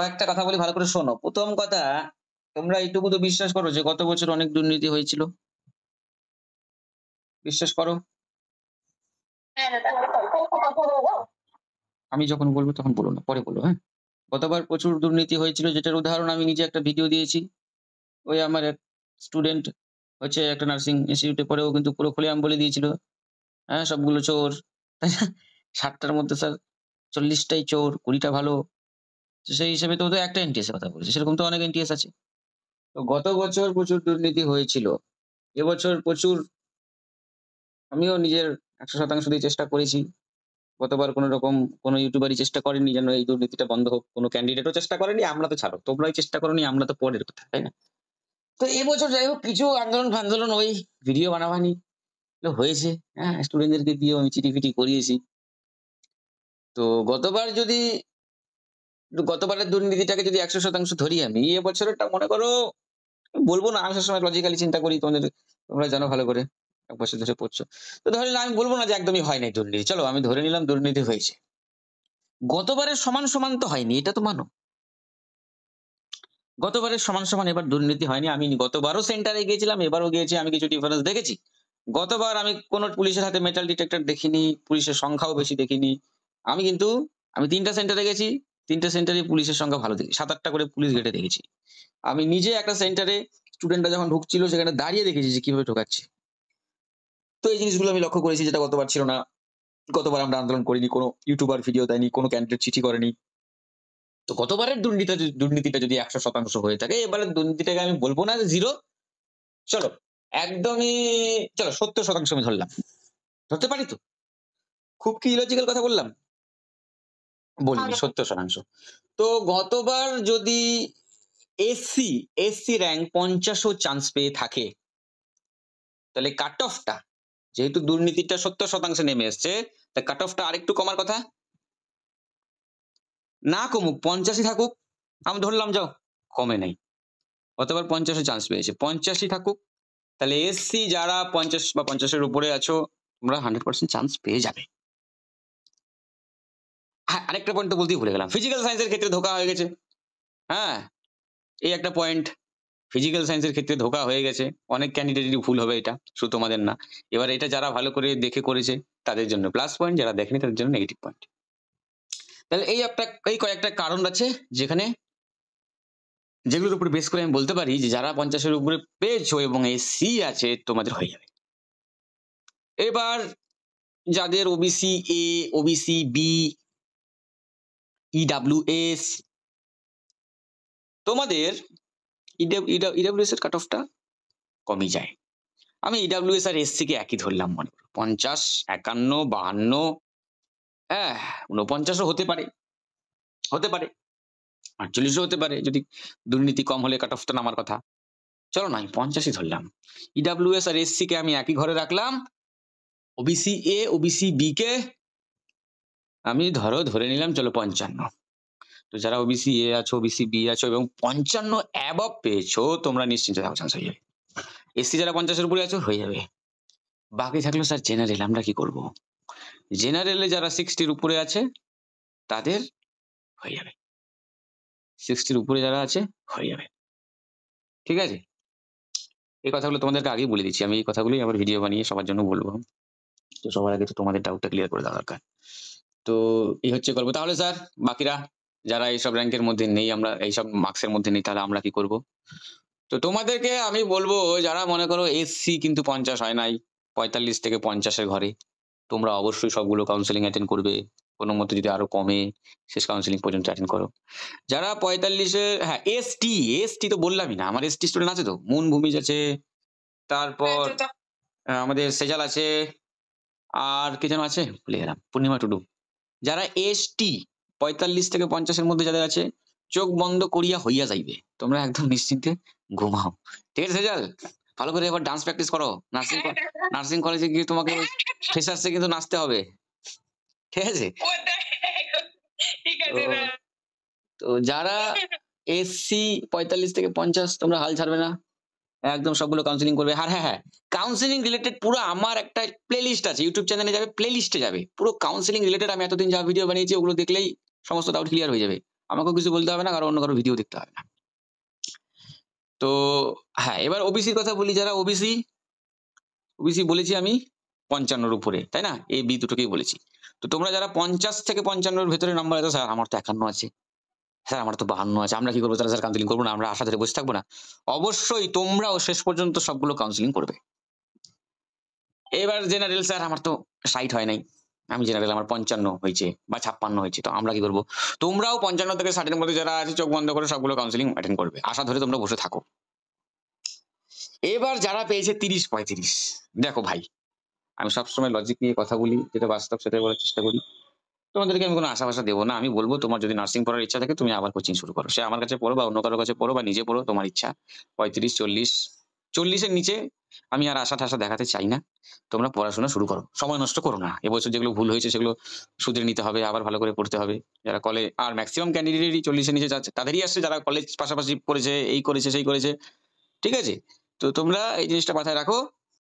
একটা কথা বলি ভালো করে শোনো। ১ম কথা, তোমরা এইটুকু তো বিশ্বাস করো যে গত বছর অনেক দুর্নীতি হয়েছিল? বিশ্বাস করো? হ্যাঁ দাদা। কথা বলো। আমি যখন বলব তখন বলো না, পরে বলো, হ্যাঁ? গতবার প্রচুর দুর্নীতি হয়েছিল, যেটার উদাহরণ আমি নিজে একটা ভিডিও দিয়েছি। ওই আমার এক স্টুডেন্ট হচ্ছে একটা নার্সিং ইনস্টিটিউটে পড়ে, ও কিন্তু পুরো খুলেআম বলে দিয়েছিল, হ্যাঁ? সবগুলো চোর। ৬০ টার মধ্যে স্যার ৪০ টাই চোর, ২০ টা ভালো। তো সেই হিসেবে তো ও তো একটা এনটিএস এর কথা বলেছে। সেরকম তো অনেক এনটিএস আছে। তো গত বছর প্রচুর দুর্নীতি হয়েছিল। এবছর প্রচুর, আমিও নিজের ১০০% দিয়ে চেষ্টা করেছি। গতবার কোন রকম কোন ইউটিউবারই চেষ্টা করেনি যেন এই দুর্নীতিটা বন্ধ হোক। কোন ক্যান্ডিডেটও চেষ্টা করেনি। আমরা তো ছাড়ো। তোমরাই চেষ্টা করোনি, আমরা তো পরের কথা, তাই না? তো এবছর যাই হোক কিছু আন্দোলন-ফান্দোলন ওই ভিডিও বানাবানি এগুলো হয়েছে। হ্যাঁ? স্টুডেন্টদেরকে দিয়েও আমি চিটি-ফিটি করিয়েছি। তো গতবার যদি গতবারের দুর্নীতিটাকে যদি ১০০% ধরি আমি, এবছরেরটা মনে করো বলব না, আমি সবসময় লজিক্যালি চিন্তা করি, তোমরা জানো ভালো করে। ১ বছর ধরে পড়ছো। তো ধরে নিলাম, আমি বলব না যে একদমই হয় নাই দুর্নীতি। চলো আমি ধরে নিলাম দুর্নীতি হয়েছে। গতবারের সমান তো হয়নি, এটা তো মানো। গতবারের সমান এবার দুর্নীতি হয়নি। আমি গতবারও সেন্টারে গিয়েছিলাম, এবারও গিয়েছি। আমি কিছু ডিফারেন্স দেখেছি। গতবার আমি কোন পুলিশের হাতে মেটাল ডিটেক্টর দেখিনি, পুলিশের সংখ্যাও বেশি দেখিনি। আমি কিন্তু আমি ৩ টা সেন্টারে গেছি। ৩ টে সেন্টারে পুলিশের সংখ্যা ভালো দেখি। ৭-৮ টা করে পুলিশ গেটে দেখেছি। আমি নিজে একটা সেন্টারে স্টুডেন্টরা যখন ঢুকছিল সেখানে দাঁড়িয়ে দেখেছি যে কিভাবে ঢোকাচ্ছে। তো এই জিনিসগুলো আমি লক্ষ্য করেছি, যেটা গতবার ছিল না। গতবার আমরা আন্দোলন করিনি, কোন ইউটিউবার ভিডিও দেয়নি, কোন ক্যান্ডিডেট চিঠি করেনি। তো গতবারের দুর্নীতিটা যদি ১০০% হয়ে থাকে, এবারের দুর্নীতিটাকে আমি বলব না যে 0। চলো একদমই, চলো ৭০% আমি ধরলাম। ধরতে পারি তো? খুব কি ইলজিক্যাল কথা বললাম? বলিনি, ৭০%। তো গতবার যদি এসসি র‍্যাংক ৫০ ও চান্স পেয়ে থাকে, তাহলে কাট অফটা, যেহেতু দুর্নীতিটা ৭০% নেমে এসছে, তা কাট অফটা আরেকটু কমার কথা। না কমুক, ৫০ ই থাকুক। আমি ধরলাম যাও, কমে নাই। গতবার ৫০ এ চান্স পেয়েছে। ৫০ ই থাকুক। তাহলে এসসি যারা ৫০ বা ৫০ এর উপরে আছো, তোমরা 100% চান্স পেয়ে যাবে। হ্যাঁ, আরেকটা পয়েন্ট তো বলতেই ভুলে গেলাম। ফিজিক্যাল সায়েন্স এর ক্ষেত্রে ধোঁকা হয়ে গেছে। হ্যাঁ? এই একটা পয়েন্ট। ফিজিক্যাল সায়েন্স এর ক্ষেত্রে ধোঁকা হয়ে গেছে। অনেক ক্যান্ডিডেটেরই ভুল হবে এটা, শুধু তোমাদের না। এবার এটা যারা ভালো করে দেখে করেছে তাদের জন্য প্লাস পয়েন্ট, যারা দেখেনি তাদের জন্য নেগেটিভ পয়েন্ট। তাহলে এই কয়েকটা কারণ আছে যেখানে, যেগুলোর উপর বেস করে আমি বলতে পারি যে যারা ৫০ এর উপরে পেয়েছো এবং এসসি আছে, তোমাদের হয়ে যাবে। এবার যাদের OBC A, OBC B, EWS, তোমাদের ইডব্লিউএস এর কাট অফটা কমই যায়। আমি ইডব্লিউএস আর এসসি কে একই ধরলাম মনে করো। ৫০, ৫১, ৫২, হ্যাঁ ৪৯ ও হতে পারে, ৪৮ ও হতে পারে, যদি দুর্নীতি কম হলে কাট অফটা নামার কথা। চলো না, আমি ৫০ ই ধরলাম। ইডব্লিউএস আর এসসি কে আমি একই ঘরে রাখলাম। ওবিসি এ, ওবিসি বি কে আমি ধরে নিলাম চলো ৫৫। তো যারা ওবিসি এ আছো, ওবিসি বি আছো এবং ৫৫ অ্যাবভ পেয়েছো, তোমরা নিশ্চিন্তে থাকো, চান্স হয়ে যাবে। এসসি যারা ৫০ এর উপরে আছো, হয়ে যাবে। বাকি থাকলো স্যার জেনারেল, আমরা কি করব? জেনারেলে যারা 60 এর উপরে আছে তাদের হয়ে যাবে। 60 এর উপরে যারা আছে হয়ে যাবে। ঠিক আছে? এই কথাগুলো তোমাদেরকে আগেই বলে দিচ্ছি। আমি এই কথাগুলোই আবার ভিডিও বানিয়ে সবার জন্য বলব। তো সবার আগে তো তোমাদের ডাউটটা ক্লিয়ার করে দেওয়া দরকার। তো এই হচ্ছে গল্প। তাহলে স্যার বাকিরা যারা এইসব র‍্যাংকের মধ্যে নেই, আমরা এইসব মার্কসের মধ্যে নেই, তাহলে আমরা কি করব? তো তোমাদেরকে আমি বলব, যারা মনে করো এসসি কিন্তু ৫০ হয় নাই, ৪৫ থেকে ৫০ এর ঘরে, তোমরা অবশ্যই সবগুলো কাউন্সেলিং অ্যাটেন্ড করবে। কোনো মতে যদি আরো কমে, শেষ কাউন্সেলিং পর্যন্ত অ্যাটেন্ড করো। যারা ৪৫ এ, হ্যাঁ এসটি তো বললামই না। আমার এসটি স্টুডেন্ট আছে তো। মুন ভূমিজ আছে, তারপর আমাদের সেজাল আছে, আর কে যেন আছে ভুলে গেলাম, পূর্ণিমা টুডু। যারা এসটি ৪৫ থেকে ৫০ এর মধ্যে যাদের আছে, চোখ বন্ধ করিয়া হইয়া যাইবে। তোমরা একদম নিশ্চিন্তে ঘুমাও। ঠিক আছে সেজাল? ভালো করে এবার ডান্স প্র্যাকটিস করো। নার্সিং কলেজে গিয়ে তোমাকে ফ্রেশার্সে কিন্তু নাচতে হবে। ঠিক আছে? তো যারা এসসি ৪৫ থেকে ৫০, তোমরা হাল ছাড়বে না। একদম সবগুলো কাউন্সেলিং করবে। আর হ্যাঁ, কাউন্সেলিং রিলেটেড পুরো আমার একটা প্লেলিস্ট আছে। ইউটিউব চ্যানেলে যাবে, প্লেলিস্টে যাবে। পুরো কাউন্সেলিং রিলেটেড আমি এতদিন যা ভিডিও বানিয়েছি, ওগুলো দেখলেই সমস্ত ডাউট ক্লিয়ার হয়ে যাবে। আমাকেও কিছু বলতে হবে না, কারো অন্য কারো ভিডিও দেখতে হবে না। তো হ্যাঁ, এবার ওবিসির কথা বলি, যারা ওবিসি, ওবিসি বলেছি আমি ৫৫ উপরে, তাই না? এ, বি দুটোকেই বলেছি। তো তোমরা যারা ৫০ থেকে ৫৫ এর ভেতরে নাম্বার আছে, স্যার আমার তো ৫১ আছে। স্যার আমার তো ৫২ আছে। আমরা কি করব তাহলে? স্যার কাউন্সেলিং করব না? আমরা আশা ধরে বসে থাকবো না? অবশ্যই তোমরাও শেষ পর্যন্ত সবগুলো কাউন্সেলিং করবে। এবার জেনারেল, স্যার আমার তো ৬০ হয় নাই। আমি জেনারেল, আমার ৫৫ হয়েছে বা ৫৬ হয়েছে। তো আমরা কি করব? তোমরাও ৫৫ থেকে ৬০ এর মধ্যে যারা আছে চোখ বন্ধ করে সবগুলো কাউন্সেলিং অ্যাটেন্ড করবে। আশা ধরে তোমরা বসে থাকো। এবার যারা পেয়েছে ৩০-৩৫, দেখো ভাই, আমি সবসময় লজিক নিয়ে কথা বলি, যেটা বাস্তব সেটাই বলার চেষ্টা করি। তোমাদেরকে আমি কোনো আশা-ভাষা দেব না। আমি বলব তোমার যদি নার্সিং পড়ার ইচ্ছা থাকে তুমি আবার কোচিং শুরু করো। সে আমার কাছে পড়ো বা অন্য কারো কাছে পড়ো বা নিজে পড়ো, তোমার ইচ্ছা। ৩৫, ৪০, ৪০ এর নিচে আমি আর আশা-ঠাশা দেখাতে চাই না। তোমরা পড়াশোনা শুরু করো। সময় নষ্ট করো না। এবছর যেগুলো ভুল হয়েছে সেগুলো শুধরে নিতে হবে, আবার ভালো করে পড়তে হবে। যারা আর মেক্সিমাম ক্যান্ডিডেটই ৪০ এর নিচে যাচ্ছে। তাদেরই আসছে যারা কলেজ পাশাপাশি করেছে, এই করেছে, সেই করেছে। ঠিক আছে? তো তোমরা এই জিনিসটা মাথায় রাখো।